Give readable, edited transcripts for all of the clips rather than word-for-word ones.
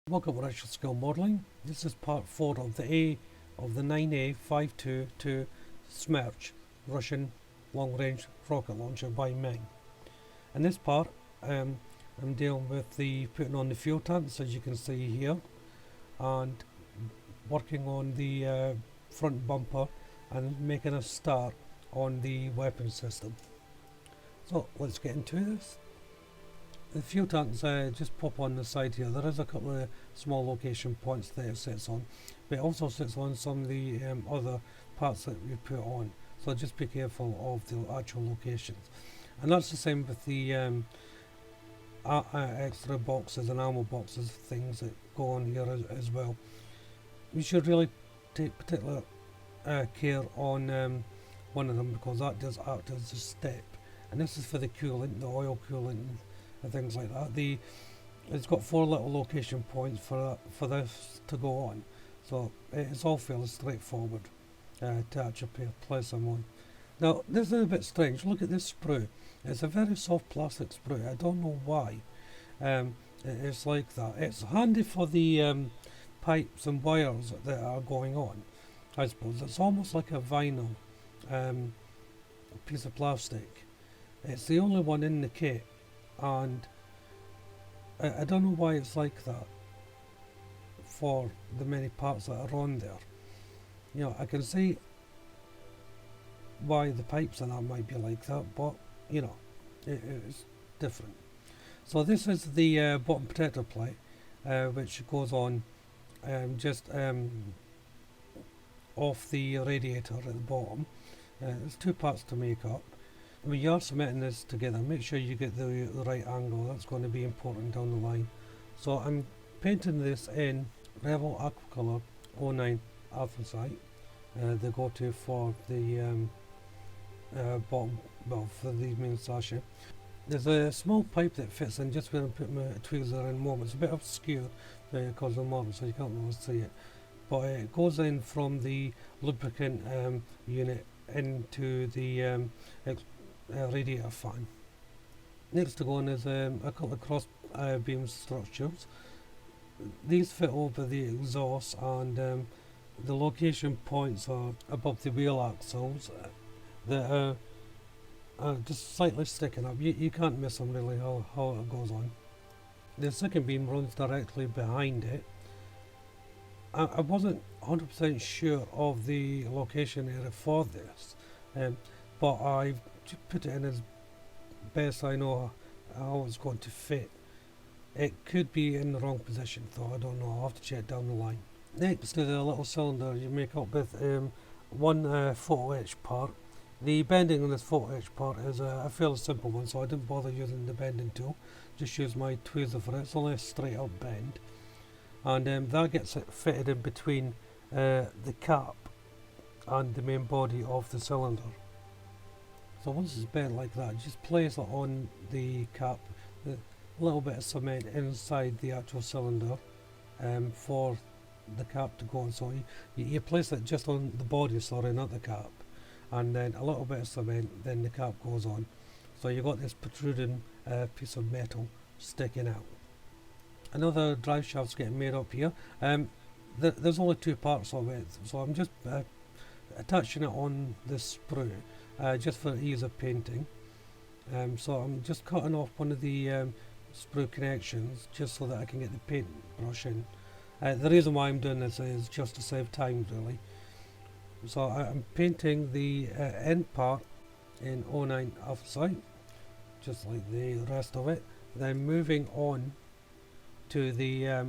Welcome to Actual Skill Modelling. This is part 4 of the 9A52-2 Smerch Russian long-range rocket launcher by MENG. In this part, I'm dealing with the putting on the fuel tanks, as you can see here, and working on the front bumper and making a start on the weapon system. So let's get into this. The fuel tanks just pop on the side here. There is a couple of small location points that it sits on, but it also sits on some of the other parts that we put on. So just be careful of the actual locations. And that's the same with the extra boxes and ammo boxes, things that go on here as well. You should really take particular care on one of them, because that does act as a step. And this is for the coolant, the oil coolant, and things like that. It's got 4 little location points for this to go on, so it's all fairly straightforward to actually place them on. Now this is a bit strange. Look at this sprue. It's a very soft plastic sprue. I don't know why it's like that. It's handy for the pipes and wires that are going on, I suppose. It's almost like a vinyl piece of plastic. It's the only one in the kit, and I don't know why it's like that for the many parts that are on there. You know, I can see why the pipes and that might be like that, but you know, it's different. So this is the bottom protector plate, which goes on just off the radiator at the bottom. There's 2 parts to make up. When you are cementing this together, make sure you get the right angle. That's going to be important down the line. So I'm painting this in Rebel Aquacolor 09 Anthracite, the go-to for the bottom, well, for the main sasha. There's a small pipe that fits in just where I put my tweezer in moment. It's a bit obscured because of the model, so you can't really see it. But it goes in from the lubricant unit into the radiator fan. Next to go on is a couple of cross beam structures. These fit over the exhaust, and the location points are above the wheel axles that are just slightly sticking up. You can't miss them really how it goes on. The second beam runs directly behind it. I wasn't 100% sure of the location area for this, but I've put it in as best I know how it's going to fit. It could be in the wrong position though, I don't know, I'll have to check down the line. Next to the little cylinder you make up with one photo etch part. The bending on this photo etch part is a fairly simple one, so I didn't bother using the bending tool, just use my tweezer for it. It's only a straight up bend, and that gets it fitted in between the cap and the main body of the cylinder. So once it's bent like that, just place it on the cap, a little bit of cement inside the actual cylinder for the cap to go on. So you place it just on the body, sorry, not the cap, and then a little bit of cement, then the cap goes on. So you've got this protruding piece of metal sticking out. Another drive shaft's getting made up here. There's only 2 parts of it, so I'm just attaching it on this sprue. Just for ease of painting. So I'm just cutting off one of the sprue connections just so that I can get the paint brush in. The reason why I'm doing this is just to save time, really. So I'm painting the end part in 09 Anthracite, just like the rest of it. Then moving on to the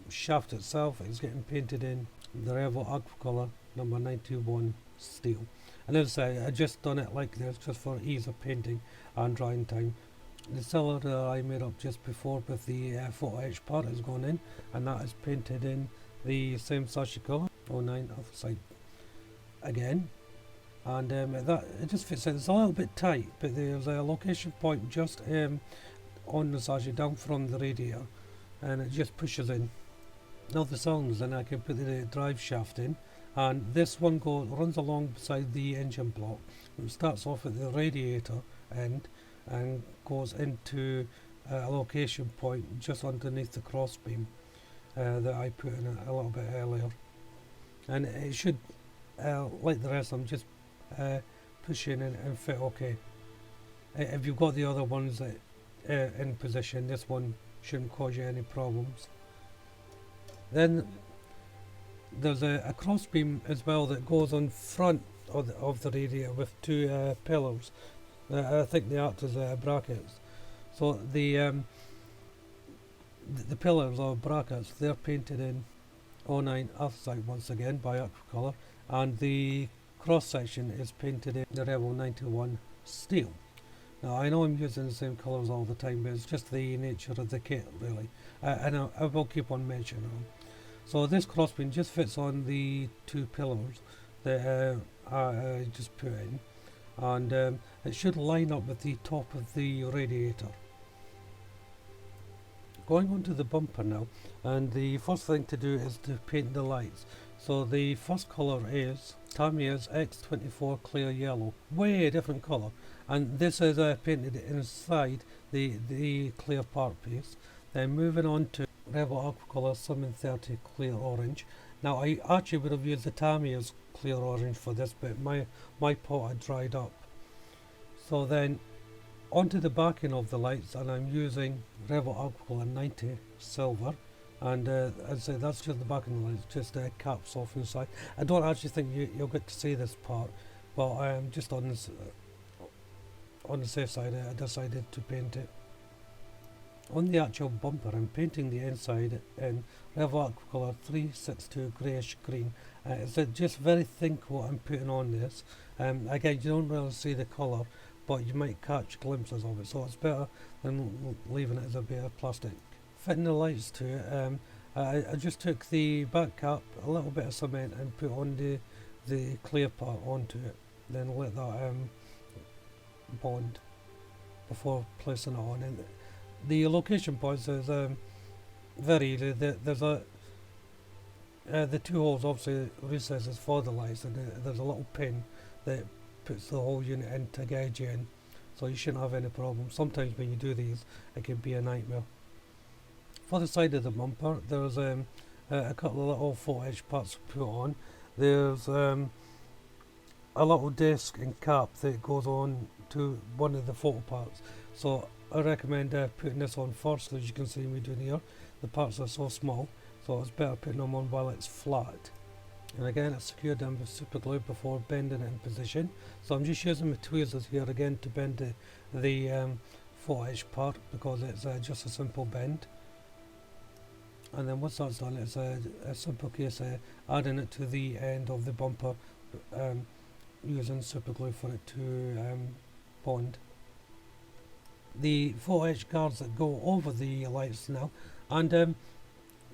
shaft itself, it's getting painted in the Rebel Aquacolor number 921 steel. And as I say, I just done it like this just for ease of painting and drying time. The cylinder I made up just before with the photo etch part has gone in, and that is painted in the same sasha colour, 09 Anthracite again. And that it just fits in. It's a little bit tight, but there's a location point just on the sasha down from the radiator, and it just pushes in. Now the cylinder's in, I can put the drive shaft in. And this one runs alongside the engine block. It starts off at the radiator end and goes into a location point just underneath the crossbeam. that I put in a little bit earlier, and it should, like the rest of them, just push in and fit okay. If you've got the other ones that in position, this one shouldn't cause you any problems. Then there's a cross beam as well that goes on front of the radiator with two pillars. I think they act as brackets. So the pillars or brackets, they're painted in 09 anthracite once again by Aquacolor, and the cross section is painted in the Rebel 91 steel. Now I know I'm using the same colours all the time, but it's just the nature of the kit really, and I will keep on mentioning them. So this crossbeam just fits on the two pillars that I just put in, and it should line up with the top of the radiator. Going on to the bumper now, and the first thing to do is to paint the lights. So the first colour is Tamiya's X24 Clear Yellow, way a different colour, and this is painted inside the clear part piece. Then moving on to Rebel Aquacolor 730 Clear Orange. Now I actually would have used the Tamiya's Clear Orange for this, but my pot had dried up. So then onto the backing of the lights, and I'm using Rebel Aquacolor 90 Silver, and as I say, that's just the backing of the lights, just caps off inside. I don't actually think you'll get to see this part, but just on this on the safe side, I decided to paint it. On the actual bumper, I'm painting the inside in Rebel Aquacolor 362 Greyish Green. It's just very thin coat I'm putting on this. Again, you don't really see the colour, but you might catch glimpses of it, so it's better than leaving it as a bit of plastic. Fitting the lights to it, I just took the back cap, a little bit of cement, and put on the clear part onto it, then let that bond before placing it on. And the location points is very easy. There's the two holes, obviously recesses for the lights, and there's a little pin that puts the whole unit in to gauge you in, so you shouldn't have any problems. Sometimes when you do these, it can be a nightmare. For the side of the bumper, there's a couple of little 4-inch parts put on. There's a little disc and cap that goes on to one of the photo parts, so I recommend putting this on first. As you can see me doing here, the parts are so small, so it's better putting them on while it's flat. And again, it's secured down with super glue before bending it in position. So I'm just using my tweezers here again to bend the 4-inch part, because it's just a simple bend. And then once that's done, it's a simple case adding it to the end of the bumper, using super glue for it to bond. The 4-inch guards that go over the lights now, and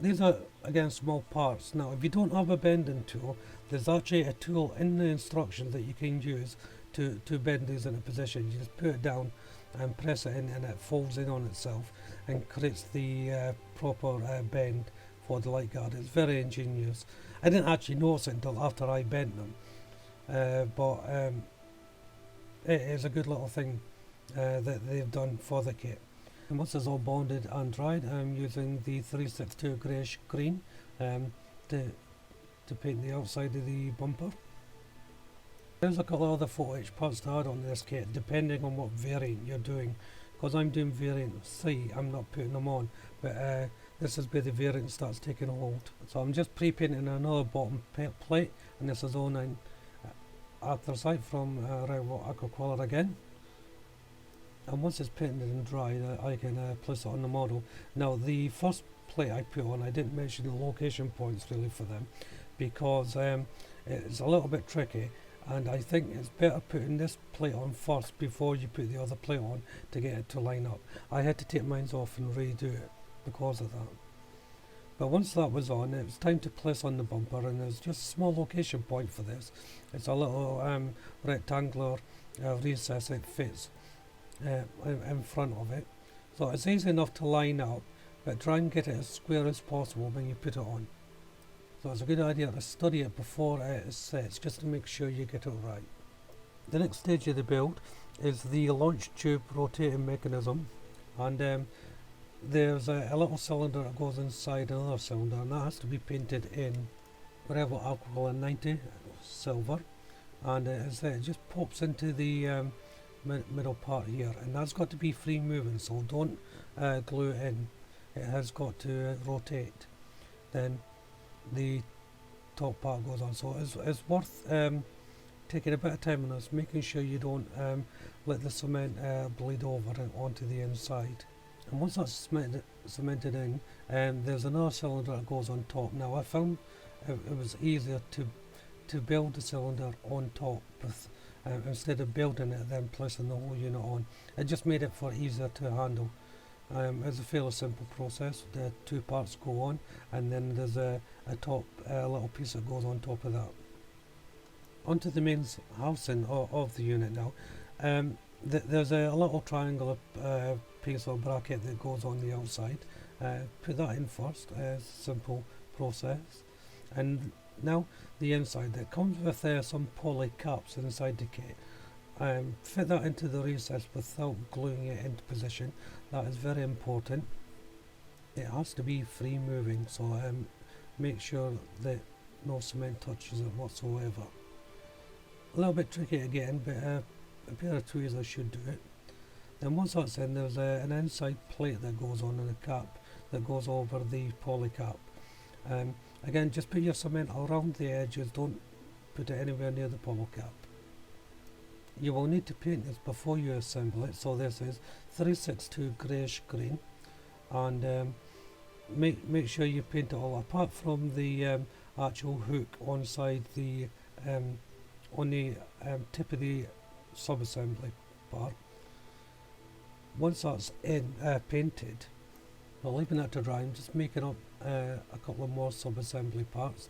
these are again small parts. Now if you don't have a bending tool, there's actually a tool in the instructions that you can use to bend these into position. You just put it down and press it in, and it folds in on itself and creates the proper bend for the light guard. It's very ingenious. I didn't actually notice it until after I bent them, but it is a good little thing that they've done for the kit. And once it's all bonded and dried, I'm using the 362 Greyish Green to paint the outside of the bumper. There's a couple of other 4-inch parts to add on this kit, depending on what variant you're doing. Because I'm doing variant 3, I'm not putting them on, but this is where the variant starts taking hold. So I'm just pre-painting another bottom plate, and this is 09 anthracite from Rebel Aquacolor again. And once it's painted and dried, I can place it on the model. Now the first plate I put on, I didn't mention the location points really for them, because it's a little bit tricky, and I think it's better putting this plate on first before you put the other plate on to get it to line up. I had to take mine off and redo it because of that. But once that was on, it was time to place on the bumper, and there's just a small location point for this. It's a little rectangular recess that fits in front of it, so it's easy enough to line up, but try and get it as square as possible when you put it on. So it's a good idea to study it before it sets, just to make sure you get it right. The next stage of the build is the launch tube rotating mechanism, and there's a little cylinder that goes inside another cylinder, and that has to be painted in whatever alcohol in 90 silver, and it just pops into the middle part here, and that's got to be free moving, so don't glue it in. It has got to rotate. Then the top part goes on, so it's worth taking a bit of time on this, making sure you don't let the cement bleed over and onto the inside. And once that's cemented in, there's another cylinder that goes on top. Now I found it was easier to build the cylinder on top with, instead of building it then placing the whole unit on. It just made it for easier to handle. It's a fairly simple process. The two parts go on, and then there's a top little piece that goes on top of that. Onto the main housing of the unit now. There's a little triangular piece or bracket that goes on the outside. Put that in first. Simple process. And now the inside, that comes with some poly caps inside the kit. Fit that into the recess without gluing it into position. That is very important. It has to be free moving, so make sure that no cement touches it whatsoever. A little bit tricky again, but a pair of tweezers should do it. Then once that's in, there's an inside plate that goes on and a cap that goes over the poly cap. Again, just put your cement around the edges, don't put it anywhere near the poly cap. You will need to paint this before you assemble it, so this is 362 greyish green, and make sure you paint it all apart from the actual hook on the tip of the sub-assembly part. Once that's in painted, we're leaving that to dry and just making up a couple of more sub-assembly parts.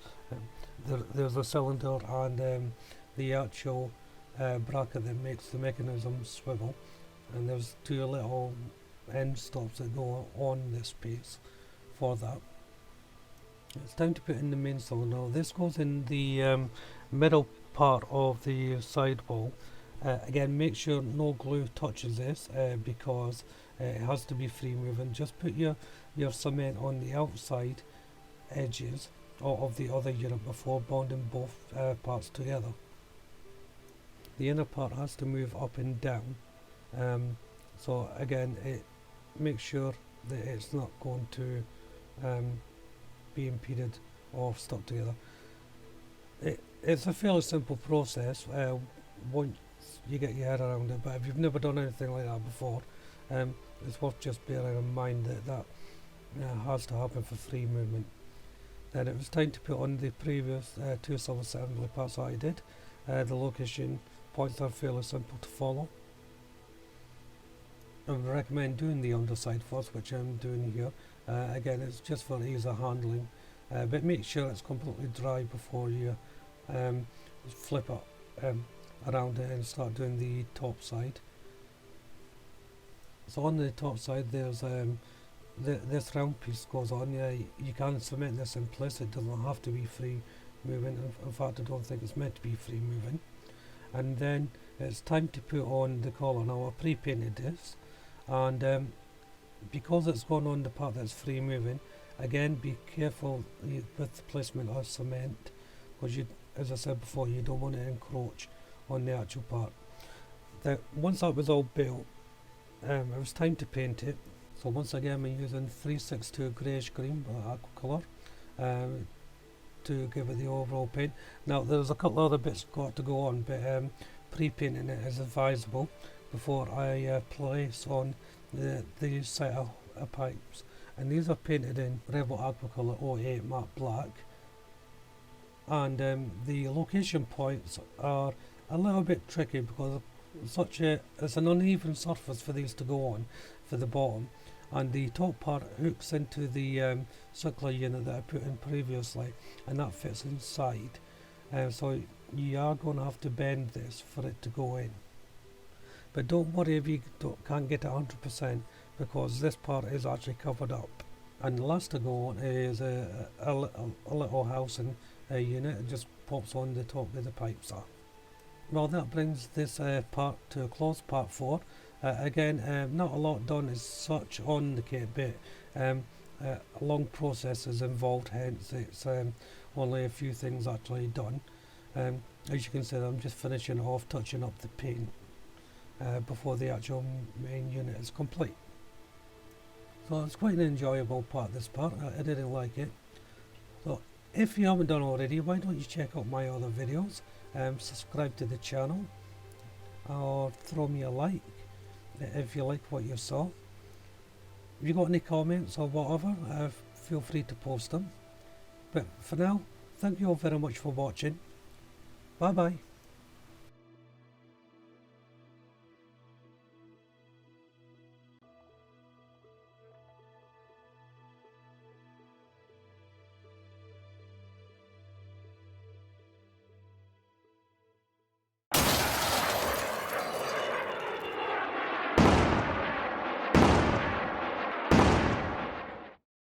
There's a cylinder and the actual bracket that makes the mechanism swivel, and there's two little end stops that go on this piece for that. It's time to put in the main cylinder. This goes in the middle part of the side wall. Again, make sure no glue touches this because it has to be free moving. Just put your cement on the outside edges of the other unit before bonding both parts together. The inner part has to move up and down, so again, make sure that it's not going to be impeded or stuck together. It's a fairly simple process once you get your head around it, but if you've never done anything like that before, it's worth just bearing in mind that has to happen for free movement. Then it was time to put on the previous two sub-assembly parts that I did. The location points are fairly simple to follow. I would recommend doing the underside first, which I'm doing here. Again, it's just for ease of handling, but make sure it's completely dry before you flip it around it and start doing the top side. So on the top side, there's this round piece goes on. Yeah, you can cement this in place. It doesn't have to be free moving. In fact, I don't think it's meant to be free moving. And then it's time to put on the collar. Now I pre-painted this, and because it's gone on the part that's free moving, again be careful with the placement of cement, because as I said before, you don't want to encroach on the actual part. Once that was all built, it was time to paint it. So once again, I'm using 362 greyish green aqua colour to give it the overall paint. Now there's a couple other bits got to go on, but pre-painting it is advisable before I place on the set of pipes. And these are painted in Rebel Aqua Colour 08 matte black, and the location points are a little bit tricky because it's an uneven surface for these to go on for the bottom, and the top part hooks into the circular unit that I put in previously, and that fits inside, so you are going to have to bend this for it to go in. But don't worry if you can't get it 100%, because this part is actually covered up. And the last to go on is a little housing unit. It just pops on the top where the pipes are. Well, that brings this part to a close, part 4. Again, not a lot done as such on the kit, but a long process is involved, hence it's only a few things actually done. As you can see, I'm just finishing off, touching up the paint before the actual main unit is complete. So it's quite an enjoyable part, this part. I really like it. So if you haven't done already, why don't you check out my other videos, subscribe to the channel, or throw me a like if you like what you saw. If you got any comments or whatever, feel free to post them. But for now, thank you all very much for watching. Bye bye.